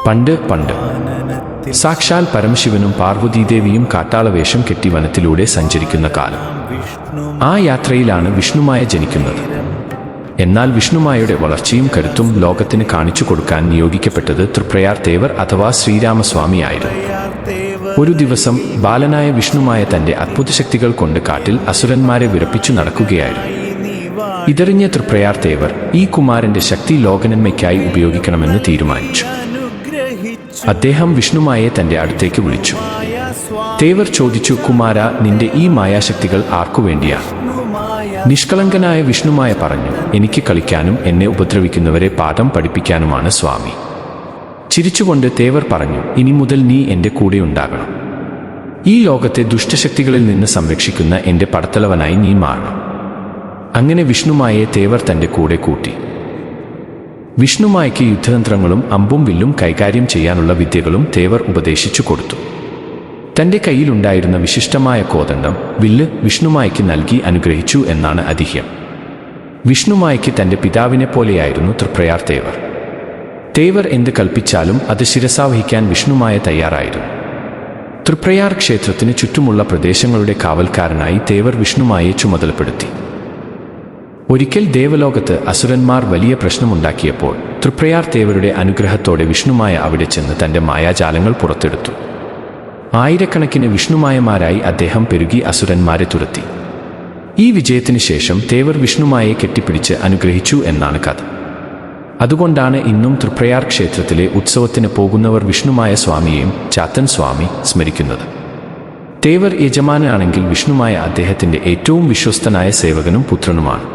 പണ്ട് സാക്ഷാൽ പരമശിവനും പാർവതീദേവിയും കാട്ടാളവേഷം കെട്ടി വനത്തിലൂടെ സഞ്ചരിക്കുന്ന കാലം. ആ യാത്രയിലാണ് വിഷ്ണുമായ ജനിക്കുന്നത്. എന്നാൽ വിഷ്ണുമായയുടെ വളർച്ചയും കരുത്തും ലോകത്തിന് കാണിച്ചു കൊടുക്കാൻ നിയോഗിക്കപ്പെട്ടത് തൃപ്രയാർ തേവർ അഥവാ ശ്രീരാമസ്വാമിയായിരുന്നു. ഒരു ദിവസം ബാലനായ വിഷ്ണുമായ തന്റെ അത്ഭുതശക്തികൾ കൊണ്ട് കാട്ടിൽ അസുരന്മാരെ വിറപ്പിച്ചു നടക്കുകയായിരുന്നു. ഇതറിഞ്ഞ തൃപ്രയാർ തേവർ ഈ കുമാരന്റെ ശക്തി ലോകനന്മയ്ക്കായി ഉപയോഗിക്കണമെന്ന് തീരുമാനിച്ചു. അദ്ദേഹം വിഷ്ണുമായെ തന്റെ അടുത്തേക്ക് വിളിച്ചു. തേവർ ചോദിച്ചു, കുമാര, നിന്റെ ഈ മായാശക്തികൾ ആർക്കുവേണ്ടിയാണ്? നിഷ്കളങ്കനായ വിഷ്ണുമായ പറഞ്ഞു, എനിക്ക് കളിക്കാനും എന്നെ ഉപദ്രവിക്കുന്നവരെ പാഠം പഠിപ്പിക്കാനുമാണ് സ്വാമി. ചിരിച്ചുകൊണ്ട് തേവർ പറഞ്ഞു, ഇനി മുതൽ നീ എൻ്റെ കൂടെ ഉണ്ടാകണം. ഈ ലോകത്തെ ദുഷ്ടശക്തികളിൽ നിന്ന് സംരക്ഷിക്കുന്ന എൻ്റെ പടത്തലവനായി നീ മാറണം. അങ്ങനെ വിഷ്ണുമായെ തേവർ തൻ്റെ കൂടെ കൂട്ടി. വിഷ്ണുമായ്ക്ക് യുദ്ധതന്ത്രങ്ങളും അമ്പും വില്ലും കൈകാര്യം ചെയ്യാനുള്ള വിദ്യകളും തേവർ ഉപദേശിച്ചു കൊടുത്തു. തൻ്റെ കയ്യിലുണ്ടായിരുന്ന വിശിഷ്ടമായ കോദണ്ഡം, വില്ല് വിഷ്ണുമായ്ക്ക് നൽകി അനുഗ്രഹിച്ചു എന്നാണ് ഐതിഹ്യം. വിഷ്ണുമായ്ക്ക് തൻ്റെ പിതാവിനെ പോലെയായിരുന്നു തൃപ്രയാർ തേവർ. തേവർ എന്ത് കൽപ്പിച്ചാലും അത് ശിരസാവഹിക്കാൻ വിഷ്ണുമായ തയ്യാറായിരുന്നു. തൃപ്രയാർ ക്ഷേത്രത്തിന് ചുറ്റുമുള്ള പ്രദേശങ്ങളുടെ കാവൽക്കാരനായി തേവർ വിഷ്ണുമായെ ചുമതലപ്പെടുത്തി. ഒരിക്കൽ ദേവലോകത്ത് അസുരന്മാർ വലിയ പ്രശ്നമുണ്ടാക്കിയപ്പോൾ തൃപ്രയാർ തേവരുടെ അനുഗ്രഹത്തോടെ വിഷ്ണുമായ അവിടെ ചെന്ന് തൻ്റെ മായാജാലങ്ങൾ പുറത്തെടുത്തു. ആയിരക്കണക്കിന് വിഷ്ണുമായമാരായി അദ്ദേഹം പെരുകി അസുരന്മാരെ തുരത്തി. ഈ വിജയത്തിന് ശേഷം തേവർ വിഷ്ണുമായെ കെട്ടിപ്പിടിച്ച് അനുഗ്രഹിച്ചു എന്നാണ് കഥ. അതുകൊണ്ടാണ് ഇന്നും തൃപ്രയാർ ക്ഷേത്രത്തിലെ ഉത്സവത്തിന് പോകുന്നവർ വിഷ്ണുമായ സ്വാമിയെയും ചാത്തൻ സ്വാമി സ്മരിക്കുന്നത്. തേവർ യജമാനാണെങ്കിൽ വിഷ്ണുമായ അദ്ദേഹത്തിൻ്റെ ഏറ്റവും വിശ്വസ്തനായ സേവകനും പുത്രനുമാണ്.